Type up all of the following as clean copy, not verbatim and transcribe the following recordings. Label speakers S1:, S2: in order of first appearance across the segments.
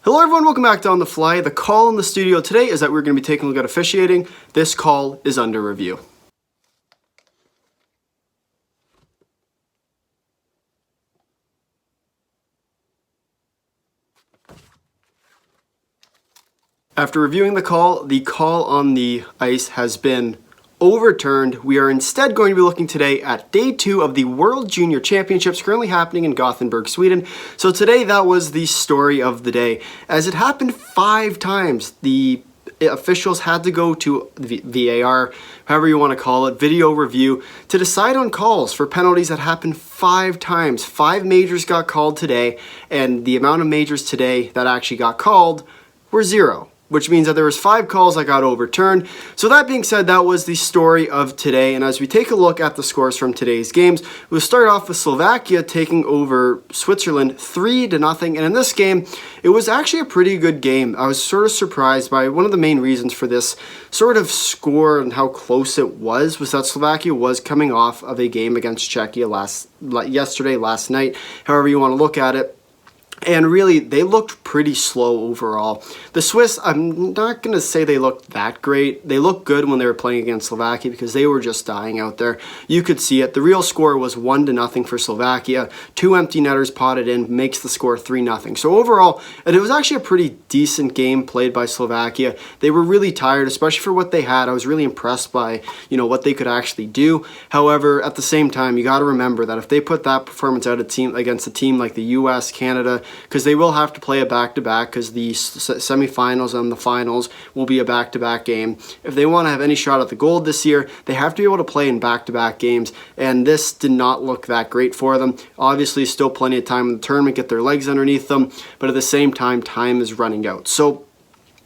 S1: Hello everyone, welcome back to On The Fly. The call in the studio today is that we're going to be taking a look at officiating. This call is under review. After reviewing the call on the ice has been overturned. We are instead going to be looking today at day 2 of the World Junior Championships currently happening in Gothenburg, Sweden. So today that was the story of the day. As it happened 5 times, the officials had to go to the VAR, however you want to call it, video review, to decide on calls for penalties that happened 5 times. 5 majors got called today, and the amount of majors today that actually got called were 0. Which means that there was 5 calls that got overturned. So that being said, that was the story of today. And as we take a look at the scores from today's games, we'll start off with Slovakia taking over Switzerland 3-0. And in this game, it was actually a pretty good game. I was sort of surprised by one of the main reasons for this sort of score and how close it was that Slovakia was coming off of a game against Czechia last night, however you want to look at it. And really, they looked pretty slow overall. The Swiss, I'm not going to say they looked that great. They looked good when they were playing against Slovakia because they were just dying out there. You could see it. The real score was 1-0 for Slovakia. 2 empty netters potted in, makes the score 3-0. So overall, it was actually a pretty decent game played by Slovakia. They were really tired, especially for what they had. I was really impressed by, what they could actually do. However, at the same time, you got to remember that if they put that performance out against a team like the US, Canada, because they will have to play a back-to-back because the semifinals and the finals will be a back-to-back game. If they want to have any shot at the gold this year, they have to be able to play in back-to-back games, and this did not look that great for them. Obviously, still plenty of time in the tournament, get their legs underneath them, but at the same time, time is running out. So,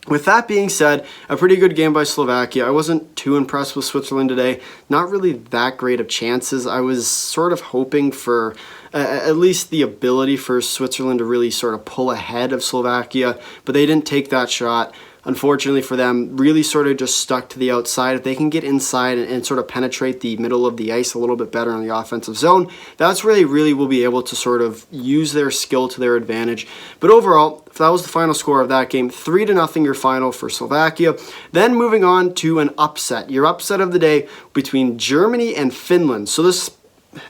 S1: with that being said, a pretty good game by Slovakia. I wasn't too impressed with Switzerland today. Not really that great of chances. I was sort of hoping for at least the ability for Switzerland to really sort of pull ahead of Slovakia, but they didn't take that shot. Unfortunately for them, really sort of just stuck to the outside. If they can get inside and sort of penetrate the middle of the ice a little bit better in the offensive zone, that's where they really will be able to sort of use their skill to their advantage. But overall, that was the final score of that game. 3-0 your final for Slovakia. Then moving on to an upset. Your upset of the day between Germany and Finland. So this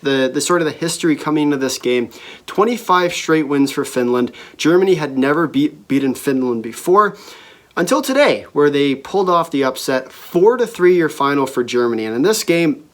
S1: the sort of the history coming into this game, 25 straight wins for Finland. Germany had never beaten Finland before. Until today, where they pulled off the upset, 4-3 your final for Germany. And in this game,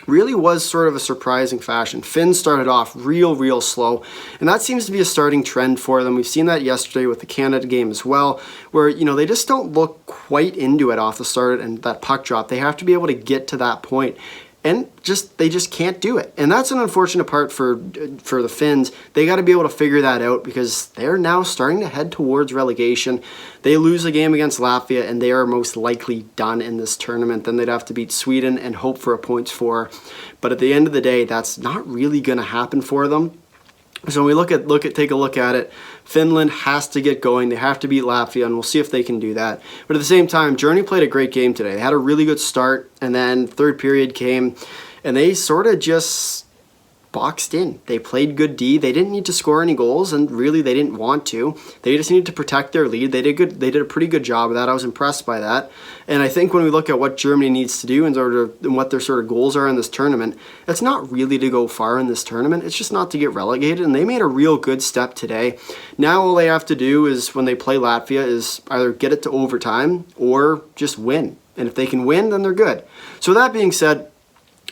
S1: really was sort of a surprising fashion. Finns started off real slow, and that seems to be a starting trend for them. We've seen that yesterday with the Canada game as well, where, they just don't look quite into it off the start and that puck drop. They have to be able to get to that point. And they just can't do it. And that's an unfortunate part for the Finns. They got to be able to figure that out because they're now starting to head towards relegation. They lose a game against Latvia, and they are most likely done in this tournament. Then they'd have to beat Sweden and hope for a points for. But at the end of the day, that's not really going to happen for them. So when we take a look at it, Finland has to get going. They have to beat Latvia, and we'll see if they can do that. But at the same time, Germany played a great game today. They had a really good start, and then third period came, and they sort of just boxed in. They played good D. They didn't need to score any goals, and really they didn't want to. They just needed to protect their lead. They did a pretty good job of that. I was impressed by that. And I think when we look at what Germany needs to do and what their sort of goals are in this tournament, it's not really to go far in this tournament. It's just not to get relegated, and they made a real good step today. Now all they have to do is, when they play Latvia, is either get it to overtime or just win. And if they can win, then they're good. So that being said,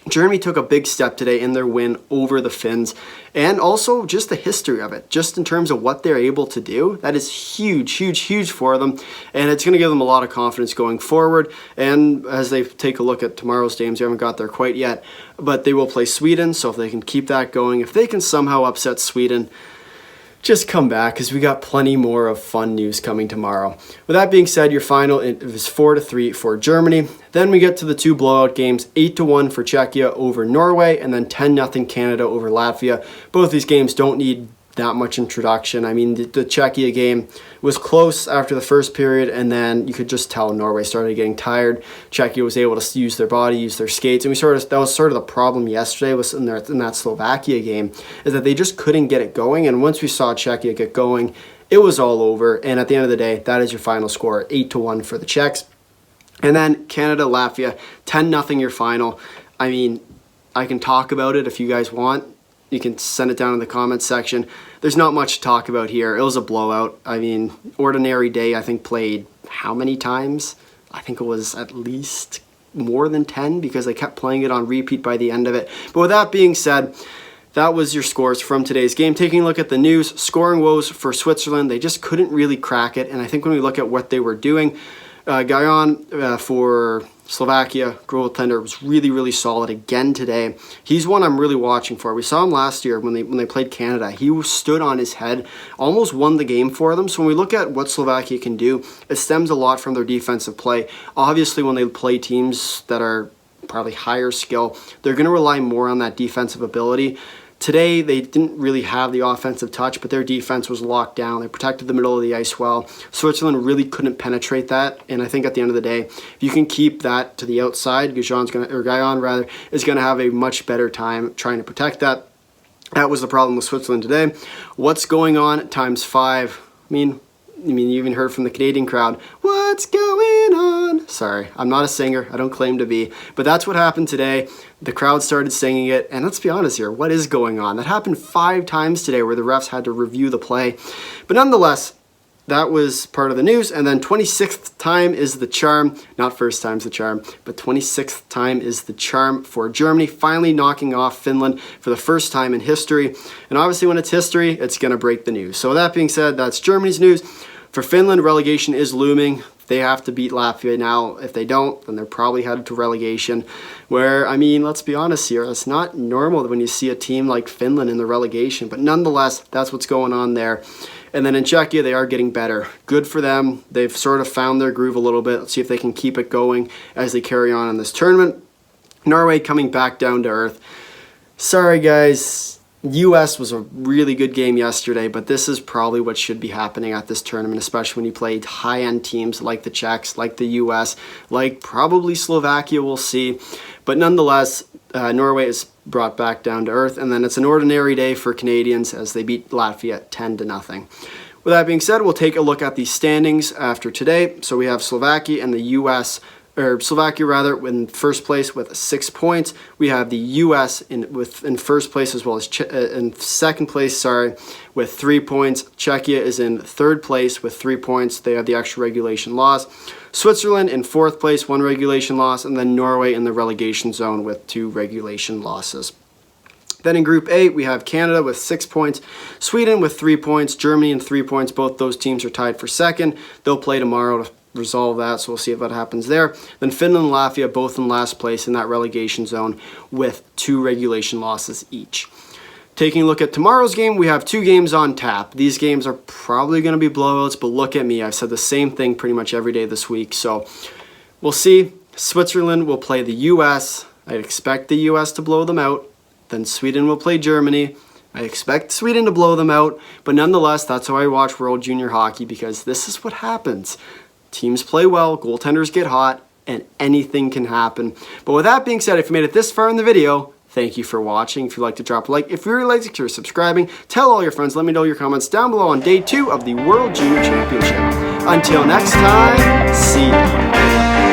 S1: Germany took a big step today in their win over the Finns, and also just the history of it, just in terms of what they're able to do. That is huge for them, and it's going to give them a lot of confidence going forward. And as they take a look at tomorrow's games, they haven't got there quite yet, but they will play Sweden, so if they can keep that going, if they can somehow upset Sweden, just come back because we got plenty more of fun news coming tomorrow. With that being said, your final is 4-3 for Germany. Then we get to the 2 blowout games, 8-1 for Czechia over Norway, and then 10-0 Canada over Latvia. Both these games don't need that much introduction. I mean, the Czechia game was close after the first period, and then you could just tell Norway started getting tired. Czechia was able to use their body, use their skates, and that was sort of the problem yesterday was in that Slovakia game, is that they just couldn't get it going. And once we saw Czechia get going, it was all over. And at the end of the day, that is your final score, 8-1 for the Czechs. And then Canada, Latvia, 10-0 your final. I mean, I can talk about it if you guys want. You can send it down in the comments section. There's not much to talk about here. It was a blowout. I mean, Ordinary Day, I think, played how many times? I think it was at least more than 10 because they kept playing it on repeat by the end of it. But with that being said, that was your scores from today's game. Taking a look at the news, scoring woes for Switzerland. They just couldn't really crack it. And I think when we look at what they were doing, Gajan for Slovakia, goaltender, was really, really solid again today. He's one I'm really watching for. We saw him last year when they played Canada. He stood on his head, almost won the game for them. So when we look at what Slovakia can do, it stems a lot from their defensive play. Obviously, when they play teams that are probably higher skill, they're going to rely more on that defensive ability. Today, they didn't really have the offensive touch, but their defense was locked down. They protected the middle of the ice well. Switzerland really couldn't penetrate that, and I think at the end of the day, if you can keep that to the outside, Gajan is going to have a much better time trying to protect that. That was the problem with Switzerland today. What's going on times 5? I mean, you even heard from the Canadian crowd, what's going on? Sorry, I'm not a singer. I don't claim to be. But that's what happened today. The crowd started singing it. And let's be honest here, what is going on? That happened 5 times today where the refs had to review the play. But nonetheless, that was part of the news. And then 26th time is the charm. Not first time's the charm, but 26th time is the charm for Germany, finally knocking off Finland for the first time in history. And obviously when it's history, it's going to break the news. So with that being said, that's Germany's news. For Finland, relegation is looming. They have to beat Latvia now. If they don't, then they're probably headed to relegation. Where, I mean, let's be honest here, it's not normal when you see a team like Finland in the relegation. But nonetheless, that's what's going on there. And then in Czechia, they are getting better. Good for them. They've sort of found their groove a little bit. Let's see if they can keep it going as they carry on in this tournament. Norway coming back down to earth. Sorry, guys. U.S. was a really good game yesterday, but this is probably what should be happening at this tournament, especially when you play high-end teams like the Czechs, like the U.S., like probably Slovakia, we'll see. But nonetheless, Norway is brought back down to earth, and then it's an ordinary day for Canadians as they beat Latvia 10-0. With that being said, we'll take a look at the standings after today. So we have Slovakia and the U.S., or Slovakia rather, in first place with 6 points. We have the U.S. in first place as well as in second place, with 3 points. Czechia is in third place with 3 points. They have the extra regulation loss. Switzerland in fourth place, 1 regulation loss, and then Norway in the relegation zone with 2 regulation losses. Then in Group A, we have Canada with 6 points, Sweden with 3 points, Germany in 3 points. Both those teams are tied for second. They'll play tomorrow to resolve that, so we'll see if that happens there. Then Finland and Latvia both in last place in that relegation zone with 2 regulation losses each. Taking a look at tomorrow's game, we have 2 games on tap. These games are probably going to be blowouts, but look at me. I've said the same thing pretty much every day this week, so we'll see. Switzerland will play the U.S. I expect the U.S. to blow them out. Then Sweden will play Germany. I expect Sweden to blow them out, but nonetheless, that's how I watch World Junior Hockey, because this is what happens. Teams play well, goaltenders get hot, and anything can happen. But with that being said, if you made it this far in the video, thank you for watching. If you'd like to drop a like, if you really like, consider subscribing. Tell all your friends. Let me know your comments down below on day 2 of the World Junior Championship. Until next time, see you.